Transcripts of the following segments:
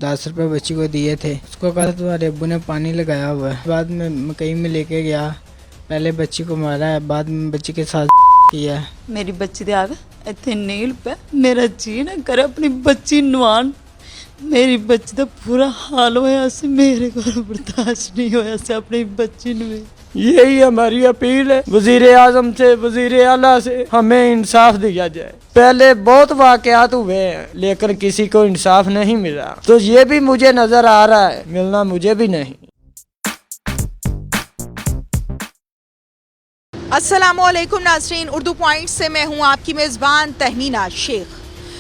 10 रुपए बच्ची को दिए थे। उसको कहा था तुम्हारे अब्बू ने पानी लगाया हुआ है। बाद में मकई में लेके गया, पहले बच्ची को मारा है, बाद में बच्ची के साथ किया है। मेरी बच्ची दे आवे इत्थे नील पे मेरा जी ना करे अपनी बच्ची नवान। मेरी बच्ची का बुरा हाल होया से मेरे को बर्दाश्त नहीं होया से अपनी बच्ची ने। यही हमारी अपील है वजीर आजम से, वजीर आला से, हमें इंसाफ दिया जाए। पहले बहुत वाकयात हुए हैं लेकिन किसी को इंसाफ नहीं मिला, तो ये भी मुझे नजर आ रहा है मिलना मुझे भी नहीं। अस्सलामुअलैकुम नाज़रीन, उर्दू पॉइंट से मैं हूं आपकी मेज़बान तहमीना शेख।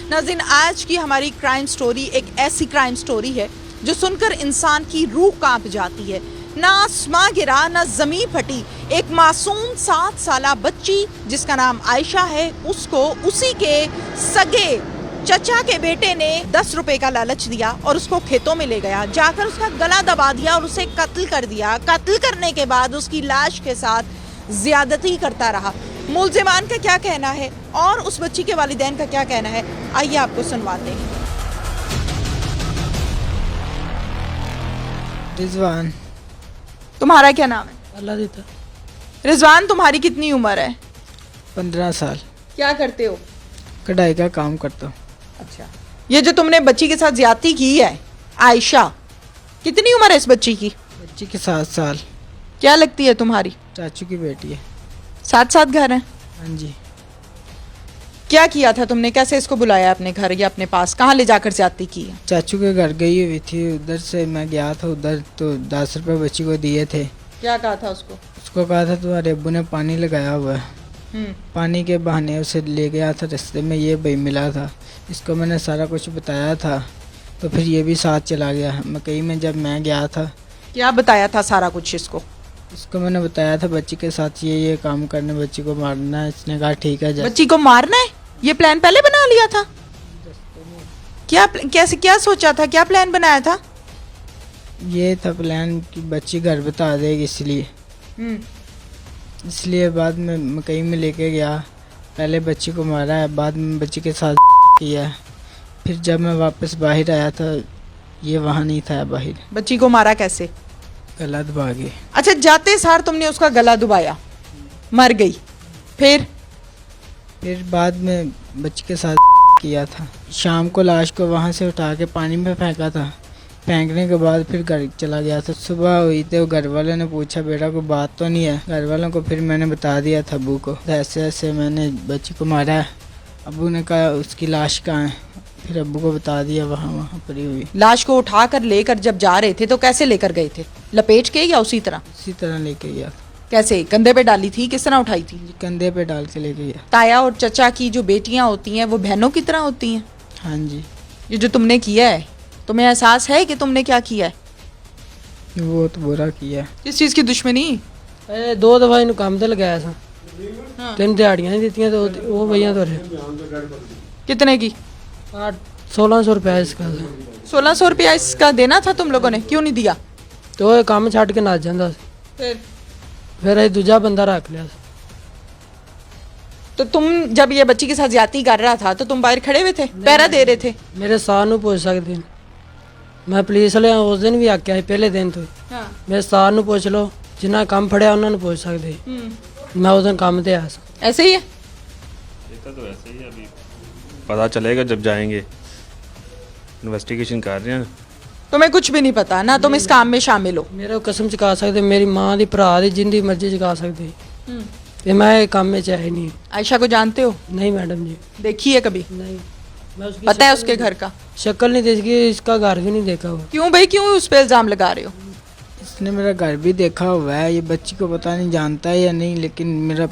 नाज़रीन, आज की हमारी क्राइम स्टोरी एक ऐसी क्राइम स्टोरी है जो सुनकर इंसान की रूह कांप जाती है। ना आसमां गिरा ना ज़मीन फटी। एक मासूम 7 साला बच्ची जिसका नाम आयशा है, उसको उसी के सगे चचा के बेटे ने 10 रुपए का लालच दिया और उसको खेतों में ले गया, जाकर उसका गला दबा दिया और उसे कत्ल कर दिया। कत्ल करने के बाद उसकी लाश के साथ ज्यादती करता रहा। मुल्जिमान का क्या कहना है और उस बच्ची के वालिदैन का क्या कहना है, आइए आपको सुनवाते हैं। रिजवान। तुम्हारा क्या नाम है? अल्लाह देता। रिजवान, तुम्हारी कितनी उम्र है? 15 साल। क्या करते हो? कढ़ाई का काम करता हूँ। अच्छा, ये जो तुमने बच्ची के साथ ज्यादती की है आयशा, कितनी उम्र है इस बच्ची की? बच्ची के 7 साल। क्या लगती है तुम्हारी? चाचू की बेटी है। साथ घर हैं? हाँ जी। क्या किया था तुमने? कैसे इसको बुलाया अपने घर या अपने पास? कहाँ ले जाकर ज्यादती की है? चाचू के घर गई हुई थी, उधर से मैं गया था उधर, तो 10 रुपए बच्ची को दिए थे। क्या कहा था उसको? उसको कहा था तुम्हारे अब्बू ने पानी लगाया हुआ है। पानी के बहाने उसे ले गया था, रास्ते में ये भाई मिला था, इसको मैंने सारा कुछ बताया था, तो फिर ये भी साथ चला गया। मकई में जब मैं गया था। क्या बताया था सारा कुछ इसको मैंने बताया था बच्ची के साथ ये काम करने, बच्ची को मारना है। इसने कहा ठीक है। बच्ची को मारना है? ये प्लान पहले बना लिया था? कैसे, क्या सोचा था, क्या प्लान बनाया था? ये था प्लान कि बच्ची घर बता देगी, इसलिए बाद में मकई में लेके गया, पहले बच्ची को मारा है, बाद में बच्ची के साथ किया। फिर जब मैं वापस बाहर आया था, ये वहाँ नहीं था बाहर। बच्ची को मारा कैसे? गला दबा के। अच्छा, जाते सार तुमने उसका गला दबाया, मर गई। फिर बाद में बच्ची के साथ किया था। शाम को लाश को वहाँ से उठा के पानी में फेंका था। फेंकने के बाद फिर घर चला गया था। सुबह हुई तो घर वालों ने पूछा बेटा कोई बात तो नहीं है? घर वालों को फिर मैंने बता दिया था अबू को, ऐसे ऐसे मैंने बच्ची को मारा है। अबू ने कहा उसकी लाश कहाँ है? फिर अबू को बता दिया, वहाँ पड़ी हुई। लाश को उठा कर लेकर जब जा रहे थे तो कैसे लेकर गए थे? लपेट के या उसी तरह लेके गया। कैसे? कंधे पे डाली थी? किस तरह उठाई थी? कंधे पे डाल के लेके गया। ताया और चचा की जो बेटियां होती हैं वो बहनों की तरह होती हैं। हाँ जी। ये जो तुमने किया है, तुम्हें एहसास है कि तुमने क्या किया है? वो तो बुरा किया। किस चीज की दुश्मनी? 2 दफा इन काम ते लगाया था। 3 दिहाड़ियां नहीं दी तो वो भैया तो कितने की? 1600 रुपया इसका। 1600 रुपया इसका देना था तुम लोगों ने, क्यों नहीं दिया? तो ये काम छड़ के नस जाता। फिर ये दूजा बंदा रख लिया। तो तुम जब ये बच्ची के साथ ज्यादती कर रहा था तो तुम बाहर खड़े हुए थे, पहरा दे रहे थे? मेरे सार नूं पूछ सकते, मैं पुलिस वाले उस दिन भी आख्या पहले दिन तो। हाँ। मेरे सार नूं पूछ लो, जिन्हें काम फड़िया उन्होंने पूछ सकते। मैं उस दिन काम ते आया। ऐसे ही है? तो ऐसे ही अभी पता चलेगा जब जाएंगे, इन्वेस्टिगेशन कर रहे हैं। तुम्हें कुछ भी नहीं पता ना, तुम इस काम में शामिल हो? मेरे कसम चुका सकते, मेरी माँ दी भरा दी जिंदी मर्जी चुका सकते, ये मैं काम में चाहे नहीं। आयशा को जानते हो? नहीं मैडम जी। देखी है कभी? नहीं। पता है उसके घर का? शक्ल नहीं देखी, इसका घर भी नहीं देखा हुआ। क्यों भाई, क्यों उस पे इल्जाम लगा रहे हो? इसने मेरा घर भी देखा हुआ है। ये बच्ची को पता नहीं जानता है या नहीं, लेकिन मेरा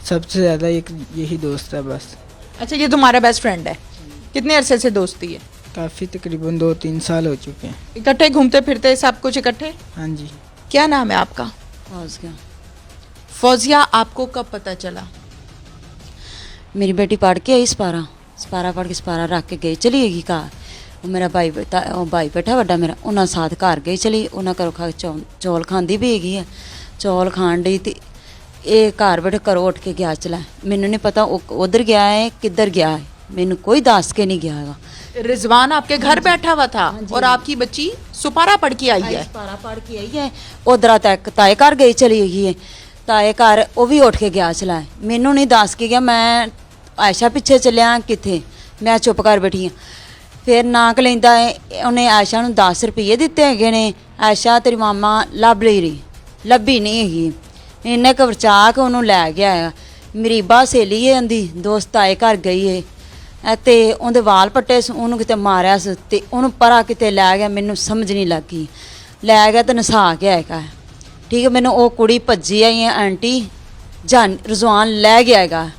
सबसे ज़्यादा यही दोस्त है बस। अच्छा, ये तुम्हारा बेस्ट फ्रेंड है? कितने अरसे से दोस्ती है? काफ़ी, तकरीबन 2-3 साल हो चुके हैं। इकट्ठे घूमते फिरते सब कुछ इकट्ठे? हाँ जी। क्या नाम है आपका? फौजिया, आपको कब पता चला? मेरी बेटी पढ़ के आई सपारा पढ़ के सपारा रख के गई चली गई घर। वो मेरा भाई बैठा वड्डा मेरा, उन्होंने साथ घर गई चली, उन्होंने घरों खा चौल खांदी भी हैगी है। चौल खान डई तो ये घर बैठे घरों उठ के गया चला। मैनू नहीं पता उधर गया है किधर गया है, मैनू कोई दस के नहीं गया है। रिजवान आपके घर बैठा हुआ था और आपकी बच्ची सुपारा पढ़ के आई है। ਪਾਰਾ ਪੜ ਕੇ ਆਈ ਹੈ ਉਧਰ ਤੱਕ ਤਾਏ ਘਰ ਗਈ ਚਲੀ ਗਈ ਹੈ ਤਾਏ ਘਰ ਉਹ ਵੀ ਉੱਠ ਕੇ ਗਿਆ ਚਲਾ ਮੈਨੂੰ ਨਹੀਂ ਦੱਸ ਕੇ ਗਿਆ ਮੈਂ ਆਇਸ਼ਾ ਪਿੱਛੇ ਚੱਲਿਆ ਕਿੱਥੇ ਮੈਂ ਚੁੱਪ ਕਰ ਬੈਠੀ ਹਾਂ ਫਿਰ ਨਾਕ ਲੈਂਦਾ ਹੈ ਉਹਨੇ ਆਇਸ਼ਾ ਨੂੰ 10 ਰੁਪਏ ਦਿੱਤੇ ਹੈਗੇ ਨੇ ਆਇਸ਼ਾ ਤੇਰੀ ਮਾਮਾ ਲੱਭ ਰਹੀ ਲੱਭੀ ਨਹੀਂ ਹੈਗੀ ਇਹਨੇ ਘਬਰਾ ਕੇ ਉਹਨੂੰ ਲੈ ਗਿਆ ਹੈ ਮਰੀਬਾ ਸਹੇਲੀ ਹੈ ਉਹਦੀ ਦੋਸਤ ਤਾਏ ਘਰ ਗਈ ਹੈ ਤੇ ਉਹਦੇ ਵਾਲ ਪੱਟੇ ਸੀ ਉਹਨੂੰ ਕਿਤੇ ਮਾਰਿਆ ਸੀ ਤੇ ਉਹਨੂੰ ਪਰਾ ਕਿਤੇ ਲੈ ਗਿਆ ਮੈਨੂੰ ਸਮਝ ਨਹੀਂ ਲੱਗੀ ਲੈ ਗਿਆ ਤੇ ਨਸਾ ਕੇ ਆਏਗਾ ਠੀਕ ਹੈ ਮੈਨੂੰ ਉਹ ਕੁੜੀ ਭੱਜੀ ਆਈ ਹੈ ਆਂਟੀ ਜਾਨ ਰਜ਼ਵਾਨ ਲੈ ਗਿਆ ਹੈਗਾ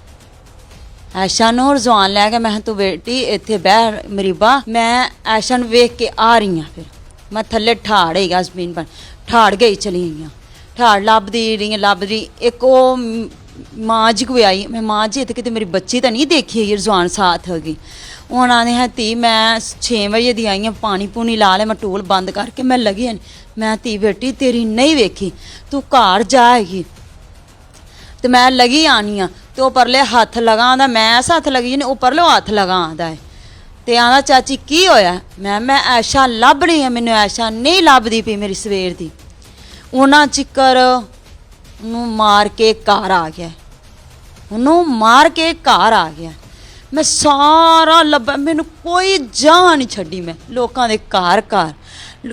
ਆਇਸ਼ਾ ਨੂੰ ਰਜ਼ਵਾਨ ਲੈ ਗਿਆ ਮੈਂ ਕਿਹਾ ਤੂੰ ਬੇਟੀ ਇੱਥੇ ਬਹਿ ਮਰੀਬਾ ਮੈਂ ਆਇਸ਼ਾ ਨੂੰ ਵੇਖ ਕੇ ਆ ਰਹੀ ਹਾਂ ਫਿਰ ਮੈਂ ਥੱਲੇ ਠਾੜ ਹੈਗਾ ਜ਼ਮੀਨ ਪਰ ਠਾੜ ਗਈ ਚਲੀ ਗਈ ਹਾਂ ਠਾੜ ਲੱਭਦੀ ਇੱਕ ਉਹ ਮਾਂ ਜੀ ਕੋਈ ਆਈ ਮੈਂ ਮਾਂ ਜੀ ਇੱਥੇ ਕਿਤੇ ਮੇਰੀ ਬੱਚੀ ਤਾਂ ਨਹੀਂ ਦੇਖੀ ਹੈ ਰਜ਼ਵਾਨ ਸਾਥ ਹੈਗੀ ਉਹਨਾਂ ਨੇ ਹੈ ਧੀ ਮੈਂ 6 ਵਜੇ ਦੀ ਆਈ ਹਾਂ ਪਾਣੀ ਪੂਣੀ ਲਾ ਲਿਆ ਮੈਂ ਟੂਲ ਬੰਦ ਕਰਕੇ ਮੈਂ ਲੱਗੀ ਮੈਂ ਧੀ ਬੇਟੀ ਤੇਰੀ ਨਹੀਂ ਵੇਖੀ ਤੂੰ ਘਰ ਜਾਏਗੀ ਤੇ ਮੈਂ ਲੱਗੀ ਆਣੀ ਆ ਤੇ ਉਹ ਪਰਲੇ ਹੱਥ ਲਗਾਉਂਦਾ ਮੈਂ ਇਸ ਹੱਥ ਲੱਗੀ ਨੇ ਉਹ ਪਰਲੇ ਹੱਥ ਲਗਾਉਂਦਾ ਹੈ ਤੇ ਆਂਦਾ ਚਾਚੀ ਕੀ ਹੋਇਆ ਮੈਂ ਐਸ਼ਾ ਲੱਭ ਰਹੀ ਹਾਂ ਮੈਨੂੰ ਐਸ਼ਾ ਨਹੀਂ ਲੱਭਦੀ ਪਈ ਮੇਰੀ ਸਵੇਰ ਦੀ ਉਹਨਾਂ ਚਿੱਕਰ ਉਹਨੂੰ ਮਾਰ ਕੇ ਘਰ ਆ ਗਿਆ ਮੈਂ ਸਾਰਾ ਲੱਭਾ ਮੈਨੂੰ ਕੋਈ ਜਾਨ ਨਹੀਂ ਛੱਡੀ ਮੈਂ ਲੋਕਾਂ ਦੇ ਘਰ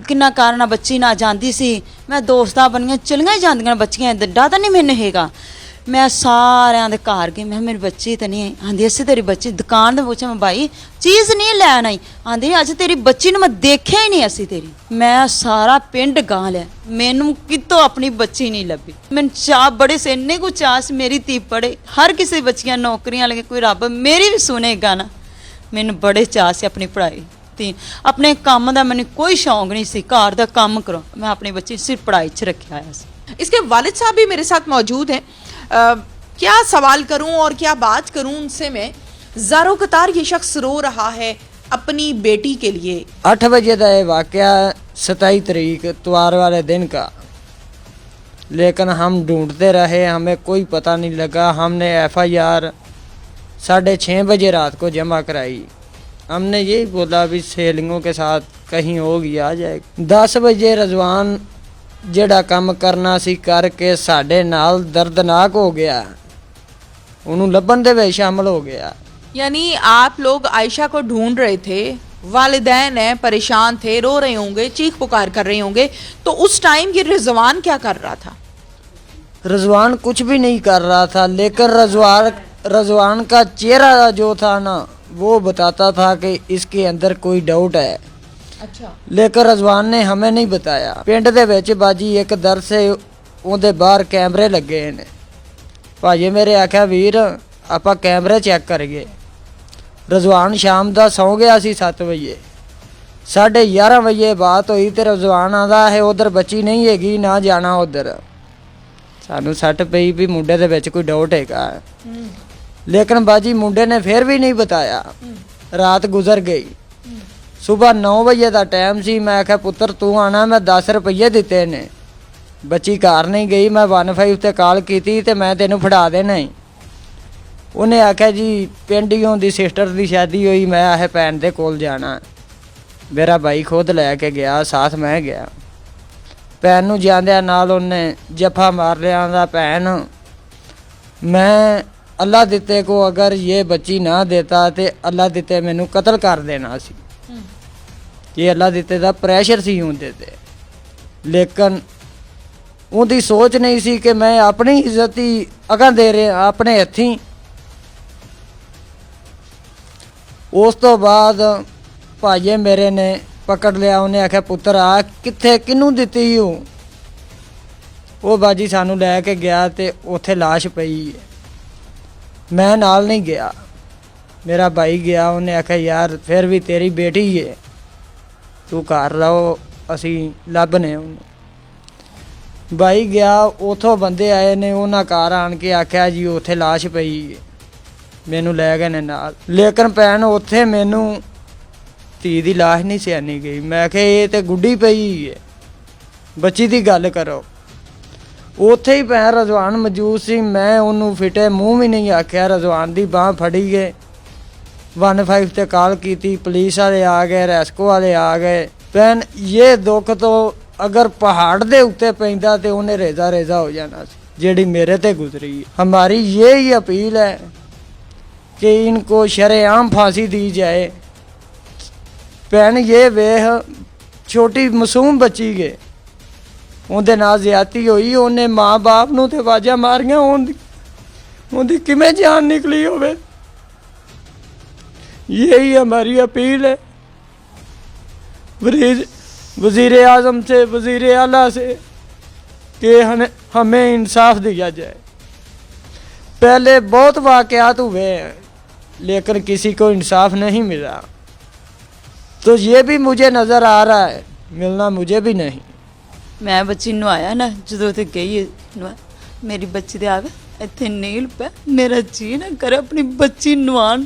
ਕਿੰਨਾ ਕਾਰਨ ਬੱਚੀ ਨਾ ਜਾਂਦੀ ਸੀ ਮੈਂ ਦੋਸਤਾਂ ਬਣੀਆਂ ਚਲੀਆਂ ਹੀ ਜਾਂਦੀਆਂ ਬੱਚੀਆਂ ਡੱਡਾ ਤਾਂ ਨਹੀਂ ਮੈਨੂੰ ਹੈਗਾ ਮੈਂ ਸਾਰਿਆਂ ਦੇ ਘਰ ਗਈ ਮੈਂ ਮੇਰੀ ਬੱਚੀ ਤਾਂ ਨਹੀਂ ਆਂਦੀ ਅਸੀਂ ਤੇਰੀ ਬੱਚੀ ਦੁਕਾਨ ਦੇ ਪੁੱਛਿਆ ਮੈਂ ਭਾਈ ਚੀਜ਼ ਨਹੀਂ ਲੈਣ ਆਈ ਆਂਦੀ ਅੱਜ ਤੇਰੀ ਬੱਚੀ ਨੂੰ ਮੈਂ ਦੇਖਿਆ ਹੀ ਨਹੀਂ ਅਸੀਂ ਤੇਰੀ ਮੈਂ ਸਾਰਾ ਪਿੰਡ ਗਾਂ ਲਿਆ ਮੈਨੂੰ ਕਿਤੋਂ ਆਪਣੀ ਬੱਚੀ ਨਹੀਂ ਲੱਭੀ ਮੈਨੂੰ ਚਾਹ ਬੜੇ ਸੇ ਇੰਨੇ ਕੁ ਚਾਹ ਸੀ ਮੇਰੀ ਧੀ ਪੜੇ ਹਰ ਕਿਸੇ ਬੱਚੀਆਂ ਨੌਕਰੀਆਂ ਲਗੇ ਕੋਈ ਰੱਬ ਮੇਰੀ ਵੀ ਸੁਣੇਗਾ ਨਾ ਮੈਨੂੰ ਬੜੇ ਚਾਹ ਸੀ ਆਪਣੀ ਪੜ੍ਹਾਈ ਤੇ ਆਪਣੇ ਕੰਮ ਦਾ ਮੈਨੂੰ ਕੋਈ ਸ਼ੌਂਕ ਨਹੀਂ ਸੀ ਘਰ ਦਾ ਕੰਮ ਕਰੋ मैं अपनी बच्ची सिर्फ पढ़ाई च रखा है इसके वालिद साहब भी मेरे साथ मौजूद हैं। क्या सवाल करूं और क्या बात करूं उनसे मैं ज़ारो कतार ये शख्स रो रहा है अपनी बेटी के लिए। 8 बजे का ये वाक़या 27 तारीख इतवार वाले दिन का लेकिन हम ढूंढते रहे हमें कोई पता नहीं लगा हमने FIR 6:30 बजे रात को जमा कराई हमने यही बोला भी सहेलियों के साथ कहीं होगी आ जाएगी 10 बजे रजवान ਜਿਹੜਾ ਕੰਮ ਕਰਨਾ ਸੀ ਕਰਕੇ ਸਾਡੇ ਨਾਲ ਦਰਦਨਾਕ ਹੋ ਗਿਆ ਉਹਨੂੰ ਲੱਭਣ ਦੇ ਵਿੱਚ ਸ਼ਾਮਲ ਹੋ ਗਿਆ यानी आप लोग आयशा को ढूंढ रहे थे वालिदैन हैं परेशान थे रो रहे होंगे चीख पुकार कर रहे होंगे तो उस टाइम ये रिजवान क्या कर रहा था। रजवान कुछ भी नहीं कर रहा था लेकिन रजवान का चेहरा जो था ना वो बताता था कि इसके अंदर कोई डाउट है। अच्छा लेकिन रजवान ने हमें नहीं बताया पिंड दे विच बाजी एक दर से ਉਹਦੇ ਬਾਹਰ कैमरे लगे ने भाजी मेरे आख्या वीर ਆਪਾਂ कैमरे चेक करिए रजवान शाम ਦਾ ਸੌਂ ਗਿਆ ਸੀ 7 ਵਜੇ 11:30 ਵਜੇ ਬਾਤ ਹੋਈ ਤੇ ਰਜਵਾਨ ਆਂਦਾ ਹੈ ਉਧਰ ਬੱਚੀ ਨਹੀਂ ਹੈਗੀ ਨਾ ਜਾਣਾ ਉਧਰ ਸਾਨੂੰ ਸੱਟ ਪਈ ਵੀ ਮੁੰਡੇ ਦੇ ਵਿੱਚ ਕੋਈ ਡਾਊਟ ਹੈਗਾ ਲੇਕਿਨ ਬਾਜੀ ਮੁੰਡੇ ਨੇ ਫਿਰ ਵੀ ਨਹੀਂ ਬਤਾਇਆ ਰਾਤ ਗੁਜ਼ਰ ਗਈ सुबह 9 बजे का टाइम सी मैं आख्या पुत्र तू आना मैं 10 रुपये दिते ने बच्ची घर नहीं गई मैं 15 ते कॉल की ते मैं तेनों फड़ा देना ही उन्हें आख्या जी पिंडियों दी सिस्टर की शादी हुई मैं आह भैन दे कोल जाना मेरा भाई खुद लैके गया साथ मैं गया भैन नूं जांदियां नाल उन्हें जफा मार लिया आंदा भैन मैं अल्लाह दिते को अगर ये बच्ची ना देता तो अल्लाह दिते मैनू कतल कर देना सी ये अल्लाह दिते दा प्रैशर सी होंदे ते लेकिन उनकी सोच नहीं सी कि मैं अपनी इज्जत ही अगां दे रहा अपने हथी उस तो बाद भाईए मेरे ने पकड़ लिया उन्हें आख्या पुत्र आ कित्थे किनू दिती हो वो बाजी सानू लैके गया ते उत्थे लाश पई मैं नाल नहीं गया मेरा भाई गया उन्हें आख्या यार फिर भी तेरी बेटी है तू घर रहो असी लभने भाई गया उथों बंदे आए ने उन्हें घर आन के आख्या जी उत्थे लाश पई मैनू लै गए ने नाल लेकिन भैन उत्थे मैनू धी दी लाश नहीं सियानी गई मैं आख्या ये तो गुड्डी पई है बच्ची दी गल करो उत्थे ही भैन रजवान मौजूद सी मैं उन्होंने फिटे मूँह भी नहीं आख्या रजवान दी बांह फड़ी गए 15 ਤੇ ਕਾਲ ਕੀਤੀ, ਪੁਲਿਸ ਵਾਲੇ ਆ ਗਏ, ਰੈਸਕੋ ਵਾਲੇ ਆ ਗਏ। ਭੈਣ ਇਹ ਦੁੱਖ ਤੋਂ अगर पहाड़ दे उत्ते पैंदा ते उन्हें रेजा रेजा हो जाना सी, जेड़ी मेरे ते गुजरी। हमारी यही अपील है कि इनको शरेआम फांसी दी जाए। भैन ये वेह छोटी मासूम बच्ची गए, उनदे नाल ज्यादती होई, उन्हें माँ बाप नूं ते आवाज़ां मारियां, उनदी किवें जान निकली होवे। यही हमारी अपील है वज़ीर आज़म से, वज़ीर आला से कि हमें इंसाफ दिया जाए। पहले बहुत वाक़यात हुए हैं लेकिन किसी को इंसाफ नहीं मिला, तो ये भी मुझे नज़र आ रहा है मिलना मुझे भी नहीं। मैं बच्ची नवाया ना, जो तो गई नवा मेरी बच्ची दे आवे इत्थे नील पे, मेरा जी ना करे अपनी बच्ची नवान।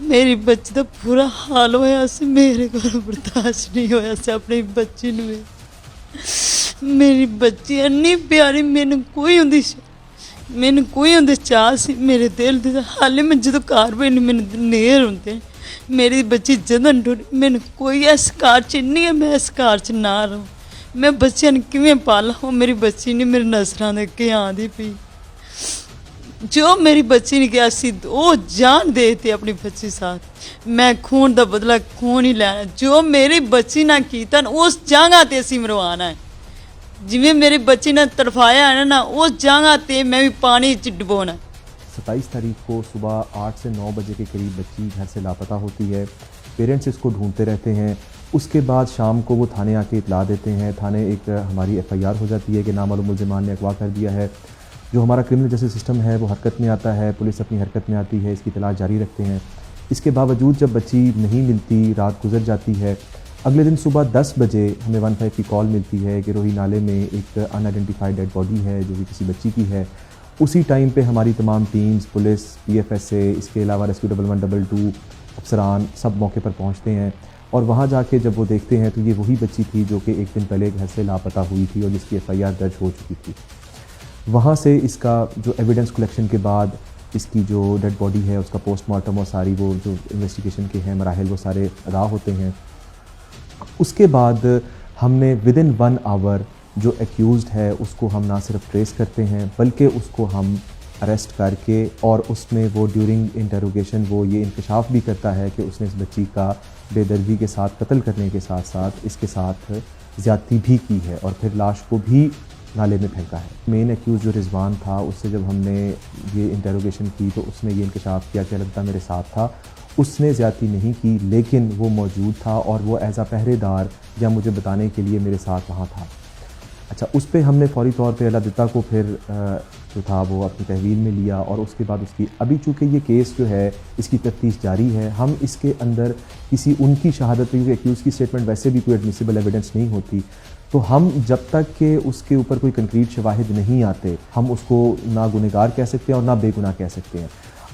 मेरी बच्ची का बुरा हाल होया सी, मेरे को बर्दाश्त नहीं होया सी अपनी बच्ची नूं। मेरी बच्ची इन्नी प्यारी, मैनू कोई उंदे चाह सी मेरे दिल दे। हाले मैं जो घर बनी मैनू नेर होंदे, मेरी बच्ची जदन टुट, मैनू कोई इस घर च नहीं है मैं इस घर च ना रहूँ। मैं बच्चियां नूं किवें पालां, वो मेरी बच्ची नहीं मेरी नज़रां दे अगे आंदी पई। जो मेरी बच्ची ने किया सी वो जान देती अपनी बच्ची साथ। मैं खून का बदला खून ही लेना, जो मेरी बच्ची ना कीता उस जगह ते असीं मरवाना है। जिवें मेरी बच्ची ने तड़फाया है ना, उस जगह ते मैं भी पानी च डुबोना। 27 तारीख को सुबह 8 से 9 बजे के करीब बच्ची घर से लापता होती है। पेरेंट्स इसको ढूंढते रहते हैं। उसके बाद शाम को वो थाने आके इतला देते हैं। थाने एक हमारी FIR हो जाती है कि नामालूम मुल्ज़िमान ने अगवा कर दिया है। जो हमारा क्रिमिनल जस्टिस सिस्टम है वो हरकत में आता है, पुलिस अपनी हरकत में आती है, इसकी तलाश जारी रखते हैं। इसके बावजूद जब बच्ची नहीं मिलती, रात गुजर जाती है, अगले दिन सुबह 10 बजे हमें 15 की कॉल मिलती है कि रोही नाले में एक अनआइडेंटिफाइड डेड बॉडी है जो कि किसी बच्ची की है। उसी टाइम पे हमारी तमाम टीम्स, पुलिस, PFSA, इसके अलावा रेस्क्यू 1122 अफसरान सब मौके पर पहुँचते हैं। और वहाँ जाके जब वो देखते हैं तो ये वही बच्ची थी जो कि एक दिन पहले घर से लापता हुई थी और जिसकी FIR दर्ज हो चुकी थी। वहाँ से इसका जो एविडेंस कलेक्शन के बाद इसकी जो डेड बॉडी है उसका पोस्टमार्टम और सारी वो जो इन्वेस्टिगेशन के हैं मराहिल वो सारे अदा होते हैं। उसके बाद हमने विदिन 1 आवर जो एक्यूज़्ड है उसको हम ना सिर्फ ट्रेस करते हैं बल्कि उसको हम अरेस्ट करके और उसमें वो ड्यूरिंग इंटरोगेशन वो ये इंकशाफ भी करता है कि उसने इस बच्ची का बेदर्दी के साथ कत्ल करने के साथ साथ इसके साथ ज़्यादती भी की है और फिर लाश को भी नाले में फेंका है। मेन एक्यूज़ जो रिजवान था उससे जब हमने ये इंटरोगेशन की तो उसने ये इंकशाफ किया कि लगता मेरे साथ था, उसने ज़्यादती नहीं की लेकिन वो मौजूद था और वो एज़ आ पहरेदार या मुझे बताने के लिए मेरे साथ वहाँ था। अच्छा, उस पर हमने फ़ौरी तौर पे अलादिता को फिर जो था वो अपनी तहवील में लिया और उसके बाद उसकी अभी चूँकि ये केस जो है इसकी तफ्तीश जारी है, हम इसके अंदर किसी उनकी शहादत क्योंकि एक्यूज़ की स्टेटमेंट वैसे भी कोई एडमिसिबल एविडेंस नहीं होती, तो हम जब तक कि उसके ऊपर कोई कंक्रीट शवाहिद नहीं आते हम उसको ना गुनहगार कह सकते हैं और ना बेगुनाह कह सकते हैं।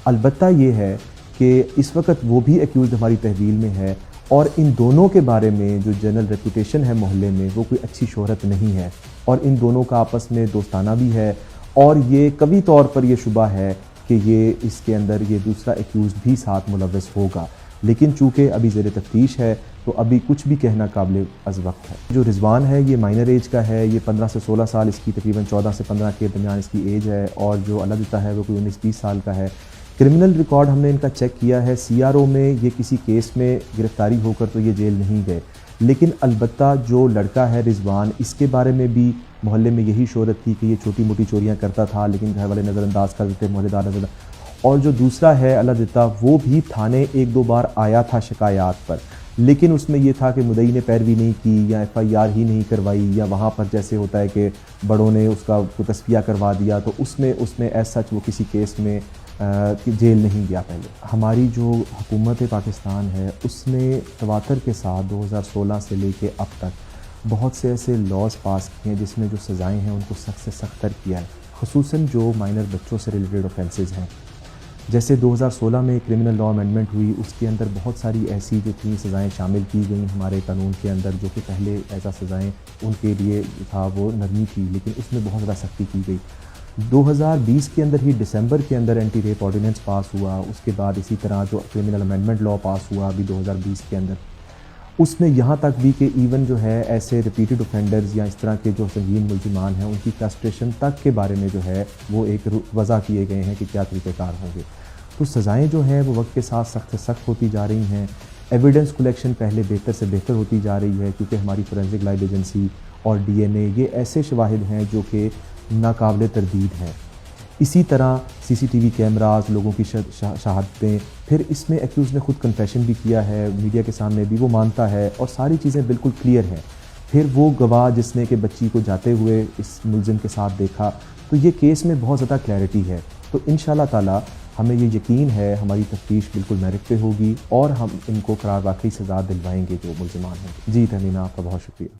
अलबत्ता ये है कि इस वक्त वो भी एक्यूज़ हमारी तहवील में है और इन दोनों के बारे में जो जनरल रेपुटेशन है मोहल्ले में वो कोई अच्छी शोहरत नहीं है और इन दोनों का आपस में दोस्ताना भी है और ये कभी तौर पर ये शुबा है कि ये इसके अंदर ये दूसरा एक्यूज़ भी साथ मुलव्वस होगा, लेकिन चूँकि अभी ज़ेर तफ्तीश है तो अभी कुछ भी कहना काबिल अज़ वक्त है। जो रिजवान है ये माइनर एज का है, ये 15 से 16 साल इसकी तकरीबन 14 से 15 के दरमियान इसकी एज है और जो अलादिता है वो कोई 19-20 साल का है। क्रिमिनल रिकॉर्ड हमने इनका चेक किया है, CRO में ये किसी केस में गिरफ्तारी होकर तो ये जेल नहीं गए, लेकिन अलबत्ता जो लड़का है रिजवान इसके बारे में भी मोहल्ले में यही शोहरत थी कि ये छोटी मोटी चोरियाँ करता था लेकिन घर वाले नज़रअंदाज कर देते, मोहल्लेदार नजर। और जो दूसरा है अलादिता वो भी थाने 1-2 बार आया था शिकायत पर, लेकिन उसमें यह था कि मुदई ने पैरवी नहीं की या FIR ही नहीं करवाई या वहाँ पर जैसे होता है कि बड़ों ने उसका तस्फिया करवा दिया तो उसमें एज सच वो किसी केस में जेल नहीं गया पहले। हमारी जो हुकूमत पाकिस्तान है उसने तवातर के साथ 2016 से लेके अब तक बहुत से ऐसे लॉज़ पास किए हैं जिसमें जो सज़ाएँ हैं उनको सख्त से सख्तर किया है, खुसूसन जो माइनर बच्चों से रिलेटेड ऑफेंसेस हैं। जैसे 2016 में क्रिमिनल लॉ अमेंडमेंट हुई, उसके अंदर बहुत सारी ऐसी जो थी सज़ाएँ शामिल की गई हमारे कानून के अंदर, जो कि पहले ऐसा सज़ाएँ उनके लिए था वो नरमी थी, लेकिन उसमें बहुत ज़्यादा सख्ती की गई। 2020 के अंदर ही दिसंबर के अंदर एंटी रेप ऑर्डिनेंस पास हुआ। उसके बाद इसी तरह जो क्रिमिनल अमेंडमेंट लॉ पास हुआ अभी 2020 के अंदर, उसमें यहाँ तक भी कि इवन जो है ऐसे रिपीटेड ऑफेंडर्स या इस तरह के जो संगीन मुलजिमान हैं उनकी कस्ट्रेशन तक के बारे में जो है वो एक वज़ा किए गए हैं कि क्या तरीक़ेकार होंगे। तो सज़ाएँ जो हैं वो वक्त के साथ सख्त से सख्त होती जा रही हैं। एविडेंस कलेक्शन पहले बेहतर से बेहतर होती जा रही है, क्योंकि हमारी फोरेंसिक लाइव एजेंसी और DNA ये ऐसे शवाहिद हैं जो कि नाकाबिल तरदीद हैं। इसी तरह CCTV कैमरास, लोगों की शहादतें, फिर इसमें एक्यूज़ ने खुद कन्फेशन भी किया है, मीडिया के सामने भी वो मानता है और सारी चीज़ें बिल्कुल क्लियर हैं। फिर वो गवाह जिसने कि बच्ची को जाते हुए इस मुलजिम के साथ देखा, तो ये केस में बहुत ज़्यादा क्लैरिटी है। तो इंशाअल्लाह ताला हमें ये यकीन है हमारी तफ्तीश बिल्कुल मेरिट पे होगी और हम इनको करार वाकई सज़ा दिलवाएंगे जो मुलजिमान हैं। जी तहमीना, आपका बहुत शुक्रिया।